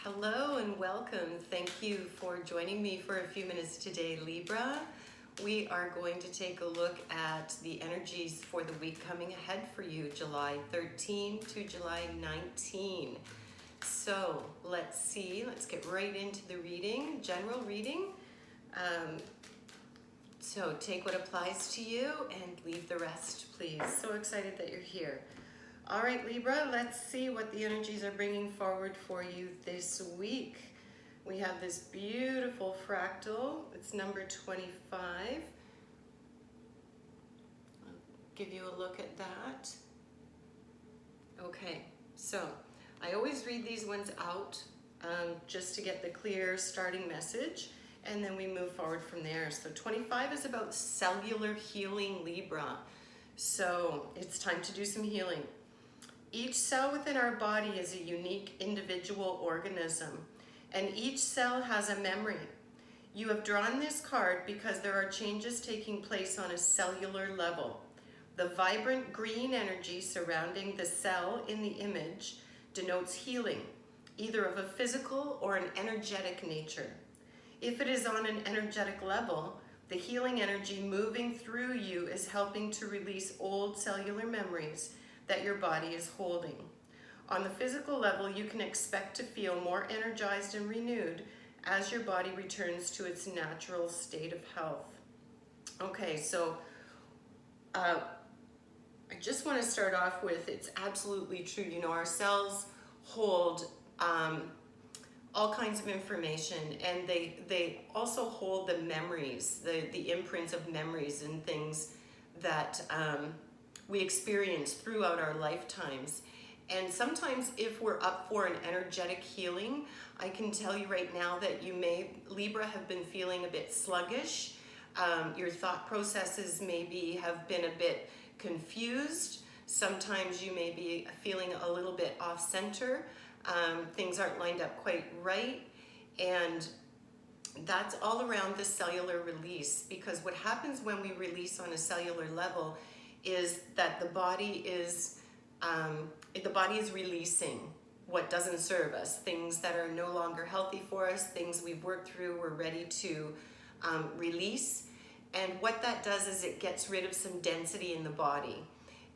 Hello and welcome. Thank you for joining me for a few minutes today, Libra. We are going to take a look at the energies for the week coming ahead for you, July 13 to July 19. So let's see, let's get right into the reading, general reading. So take what applies to you and leave the rest, please. So excited that you're here. All right, Libra, let's see what the energies are bringing forward for you this week. We have this beautiful fractal. It's number 25. I'll give you a look at that. Okay, so I always read these ones out just to get the clear starting message, and then we move forward from there. So 25 is about cellular healing, Libra. So it's time to do some healing. Each cell within our body is a unique individual organism, and each cell has a memory. You have drawn this card because there are changes taking place on a cellular level. The vibrant green energy surrounding the cell in the image denotes healing, either of a physical or an energetic nature. If it is on an energetic level, the healing energy moving through you is helping to release old cellular memories that your body is holding. On the physical level, you can expect to feel more energized and renewed as your body returns to its natural state of health. Okay, so I just want to start off with, it's absolutely true. You know, our cells hold all kinds of information, and they also hold the memories, the imprints of memories and things that we experience throughout our lifetimes. And sometimes if we're up for an energetic healing, I can tell you right now that you may, Libra, have been feeling a bit sluggish. Your thought processes maybe have been a bit confused. Sometimes you may be feeling a little bit off center. Things aren't lined up quite right. And that's all around the cellular release, because what happens when we release on a cellular level is that the body is releasing what doesn't serve us, things that are no longer healthy for us, things we've worked through, we're ready to release. And what that does is it gets rid of some density in the body,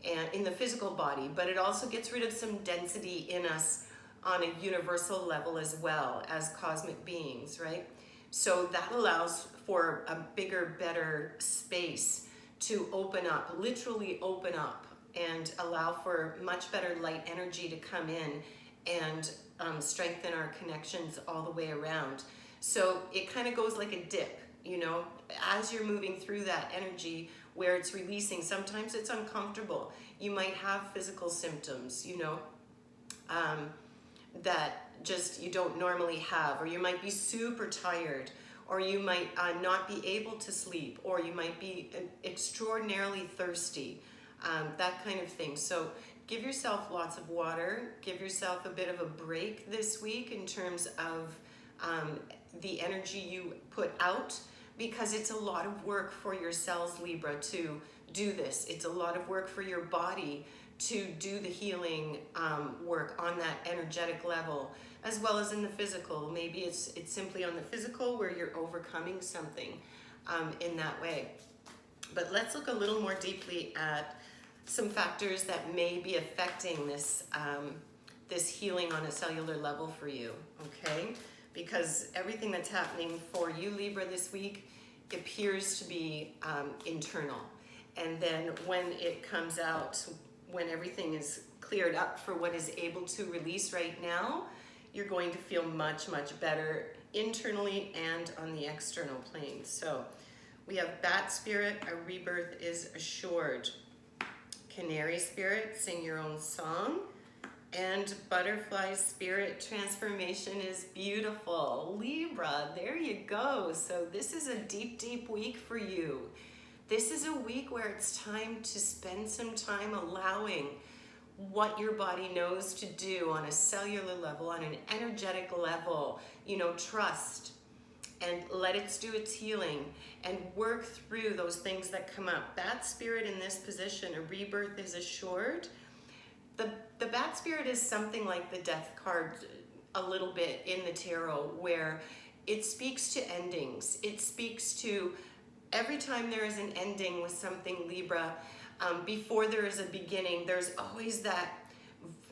and in the physical body, but it also gets rid of some density in us on a universal level as well as cosmic beings, right? So that allows for a bigger, better space to open up, literally open up, and allow for much better light energy to come in and strengthen our connections all the way around. So it kind of goes like a dip, you know, as you're moving through that energy where it's releasing. Sometimes it's uncomfortable. You might have physical symptoms, you know, that just you don't normally have, or you might be super tired, or you might not be able to sleep, or you might be extraordinarily thirsty, that kind of thing. So give yourself lots of water, give yourself a bit of a break this week in terms of the energy you put out, because it's a lot of work for your cells, Libra, to do this. It's a lot of work for your body to do the healing work on that energetic level, as well as in the physical. Maybe it's simply on the physical where you're overcoming something in that way. But let's look a little more deeply at some factors that may be affecting this, this healing on a cellular level for you, okay? Because everything that's happening for you, Libra, this week appears to be internal. And then when it comes out, when everything is cleared up for what is able to release right now, you're going to feel much, much better internally and on the external plane. So we have Bat Spirit, a rebirth is assured. Canary Spirit, sing your own song. And Butterfly Spirit, transformation is beautiful. Libra, there you go. So this is a deep, deep week for you. This is a week where it's time to spend some time allowing what your body knows to do on a cellular level, on an energetic level. You know, trust and let it do its healing and work through those things that come up. Bat Spirit in this position, a rebirth is assured. The Bat Spirit is something like the Death card a little bit in the tarot where it speaks to endings. It speaks to every time there is an ending with something, Libra, before there is a beginning, there's always that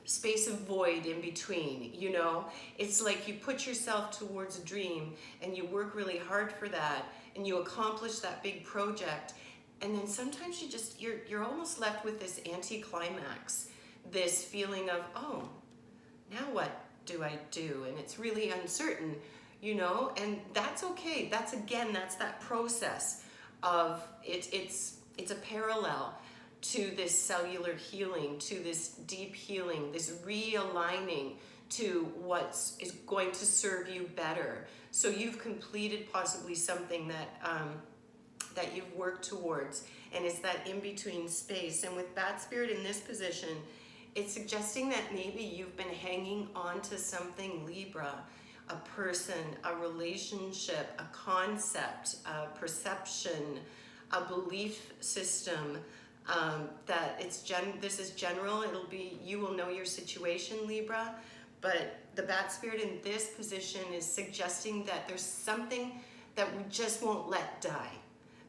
space of void in between, you know? It's like you put yourself towards a dream and you work really hard for that and you accomplish that big project, and then sometimes you're almost left with this anticlimax, this feeling of, oh, now what do I do? And it's really uncertain, you know, and that's okay. That's that process of it's a parallel to this cellular healing, to this deep healing, this realigning to what is going to serve you better. So you've completed possibly something that you've worked towards, and it's that in-between space. And with Bat Spirit in this position, it's suggesting that maybe you've been hanging on to something, Libra, a person, a relationship, a concept, a perception, a belief system, that this is general. You will know your situation, Libra, but the Bat Spirit in this position is suggesting that there's something that we just won't let die,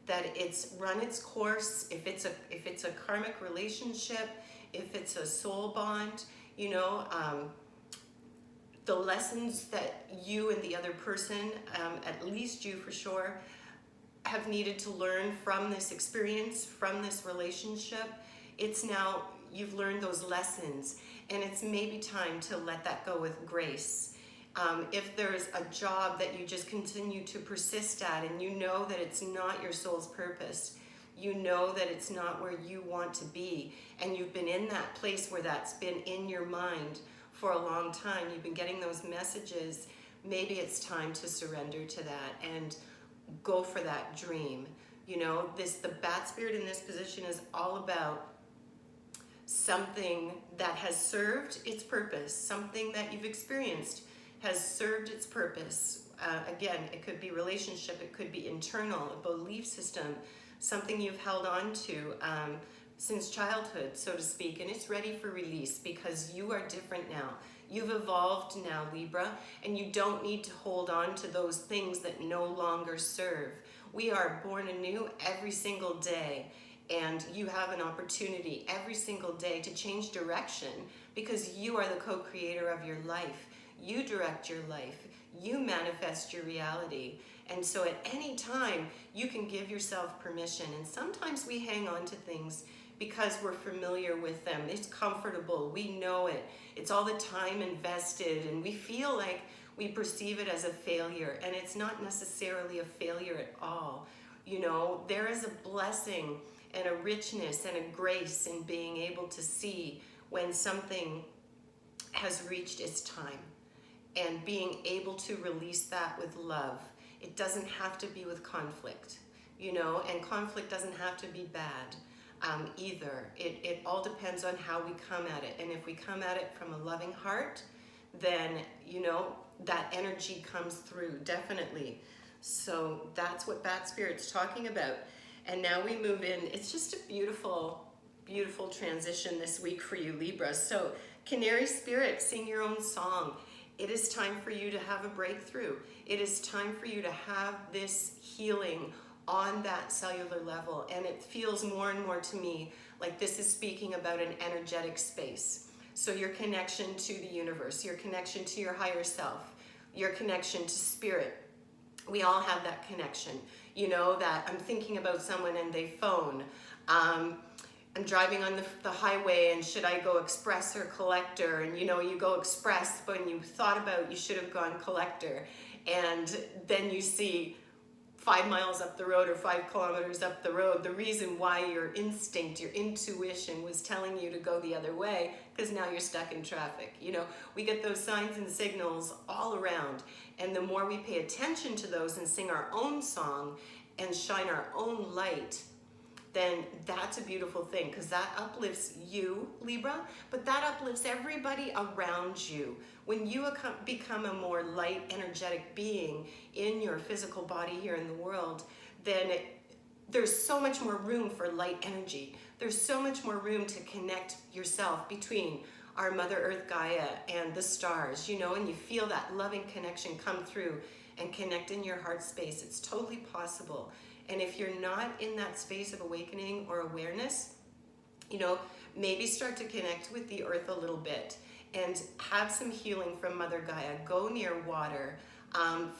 that it's run its course. If it's a karmic relationship, if it's a soul bond, you know, the lessons that you and the other person, at least you for sure, have needed to learn from this experience, from this relationship, it's now, you've learned those lessons, and it's maybe time to let that go with grace. If there's a job that you just continue to persist at and you know that it's not your soul's purpose, you know that it's not where you want to be, and you've been in that place where that's been in your mind for a long time, you've been getting those messages, maybe it's time to surrender to that and go for that dream. You know, the Bat Spirit in this position is all about something that has served its purpose, something that you've experienced has served its purpose. Again, it could be relationship, it could be internal, a belief system, something you've held on to since childhood, so to speak, and it's ready for release because you are different now. You've evolved now, Libra, and you don't need to hold on to those things that no longer serve. We are born anew every single day, and you have an opportunity every single day to change direction because you are the co-creator of your life. You direct your life. You manifest your reality. And so at any time, you can give yourself permission. And sometimes we hang on to things because we're familiar with them. It's comfortable. We know it. It's all the time invested, and we feel like we perceive it as a failure, and it's not necessarily a failure at all. You know, there is a blessing and a richness and a grace in being able to see when something has reached its time and being able to release that with love. It doesn't have to be with conflict, you know, and conflict doesn't have to be bad. Either. It all depends on how we come at it. And if we come at it from a loving heart, then, you know, that energy comes through, definitely. So that's what Bat Spirit's talking about. And now we move in. It's just a beautiful, beautiful transition this week for you, Libra. So Canary Spirit, sing your own song. It is time for you to have a breakthrough. It is time for you to have this healing on that cellular level, and it feels more and more to me like this is speaking about an energetic space. So your connection to the universe, your connection to your higher self, your connection to spirit. We all have that connection. You know, that I'm thinking about someone and they phone. I'm driving on the highway, and should I go express or collector? And you know, you go express, but when you thought about you should have gone collector, and then you see 5 miles up the road or 5 kilometers up the road, the reason why your instinct, your intuition was telling you to go the other way, because now you're stuck in traffic. You know, we get those signs and signals all around, and the more we pay attention to those and sing our own song and shine our own light, then that's a beautiful thing, because that uplifts you, Libra, but that uplifts everybody around you. When you become a more light, energetic being in your physical body here in the world, then there's so much more room for light energy. There's so much more room to connect yourself between our Mother Earth Gaia and the stars, you know, and you feel that loving connection come through and connect in your heart space. It's totally possible. And if you're not in that space of awakening or awareness, you know, maybe start to connect with the earth a little bit and have some healing from Mother Gaia. Go near water,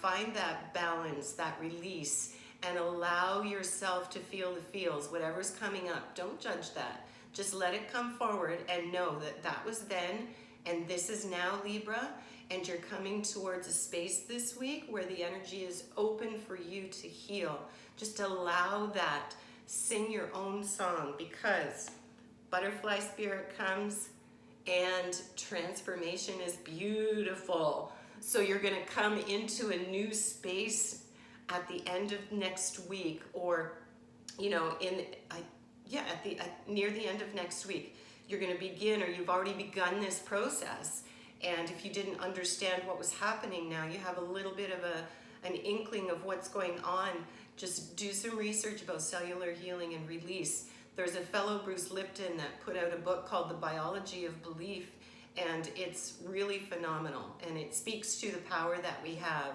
find that balance, that release, and allow yourself to feel the feels, whatever's coming up. Don't judge that. Just let it come forward and know that that was then and this is now, Libra, and you're coming towards a space this week where the energy is open for you to heal. Just allow that. Sing your own song, because butterfly spirit comes and transformation is beautiful. So you're going to come into a new space at the end of next week, or, you know, near the end of next week. You're going to begin, or you've already begun this process. And if you didn't understand what was happening, now you have a little bit of an inkling of what's going on. Just do some research about cellular healing and release. There's a fellow, Bruce Lipton, that put out a book called The Biology of Belief, and it's really phenomenal. And it speaks to the power that we have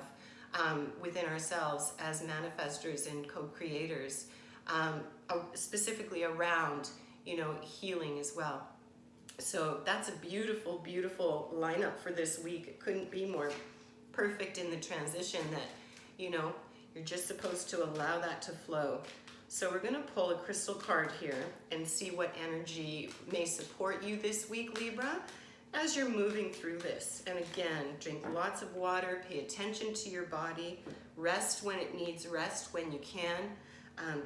within ourselves as manifestors and co-creators, specifically around, you know, healing as well. So that's a beautiful, beautiful lineup for this week. It couldn't be more perfect in the transition that, you know, you're just supposed to allow that to flow. So we're going to pull a crystal card here and see what energy may support you this week, Libra, as you're moving through this. And again, drink lots of water, pay attention to your body, rest when it needs rest, when you can.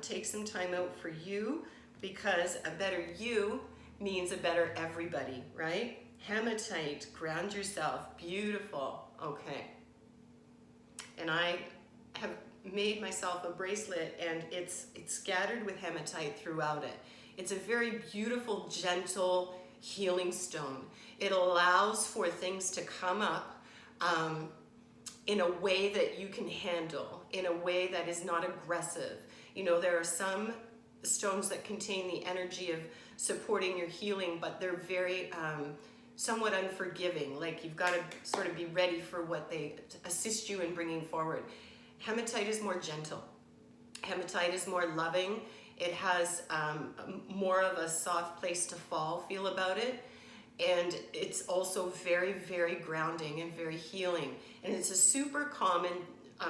Take some time out for you, because a better you means a better everybody, right? Hematite, ground yourself, beautiful. Okay. And I have made myself a bracelet, and it's scattered with hematite throughout it. It's a very beautiful, gentle, healing stone. It allows for things to come up in a way that you can handle, in a way that is not aggressive. You know, there are some stones that contain the energy of supporting your healing, but they're very somewhat unforgiving. Like, you've got to sort of be ready for what they assist you in bringing forward. Hematite is more gentle. Hematite is more loving. It has more of a soft place to fall feel about it. And it's also very, very grounding and very healing. And it's a super common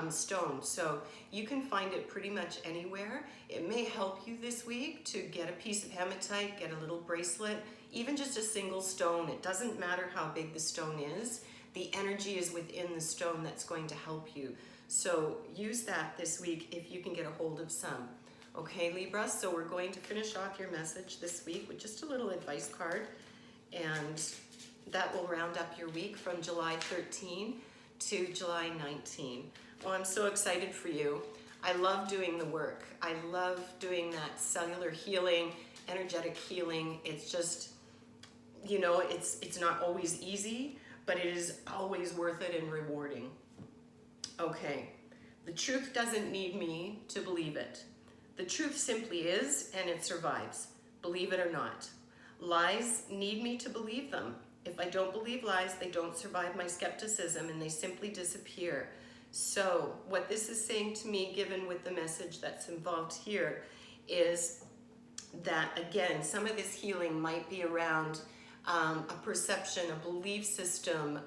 stone, so you can find it pretty much anywhere. It may help you this week to get a piece of hematite, get a little bracelet, even just a single stone. It doesn't matter how big the stone is. The energy is within the stone that's going to help you. So use that this week if you can get a hold of some. Okay, Libra, so we're going to finish off your message this week with just a little advice card, and that will round up your week from July 13 to July 19. Oh, I'm so excited for you. I love doing the work. I love doing that cellular healing, energetic healing. It's just, you know, it's not always easy, but it is always worth it and rewarding. Okay, the truth doesn't need me to believe it. The truth simply is, and it survives, believe it or not. Lies need me to believe them. If I don't believe lies, they don't survive my skepticism, and they simply disappear. So what this is saying to me, given with the message that's involved here, is that, again, some of this healing might be around a perception, a belief system,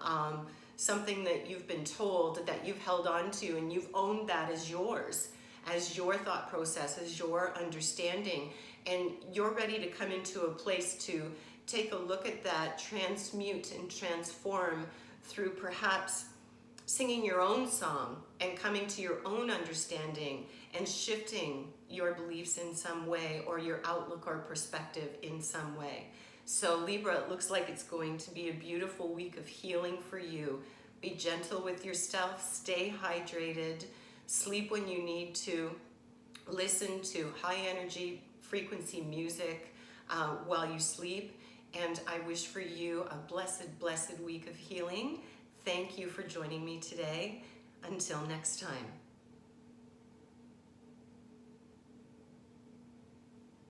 something that you've been told, that you've held on to, and you've owned that as yours, as your thought process, as your understanding. And you're ready to come into a place to take a look at that, transmute and transform through perhaps singing your own song and coming to your own understanding and shifting your beliefs in some way, or your outlook or perspective in some way. So Libra, it looks like it's going to be a beautiful week of healing for you. Be gentle with yourself, stay hydrated, sleep when you need to, listen to high energy frequency music while you sleep. And I wish for you a blessed, blessed week of healing. Thank you for joining me today. Until next time.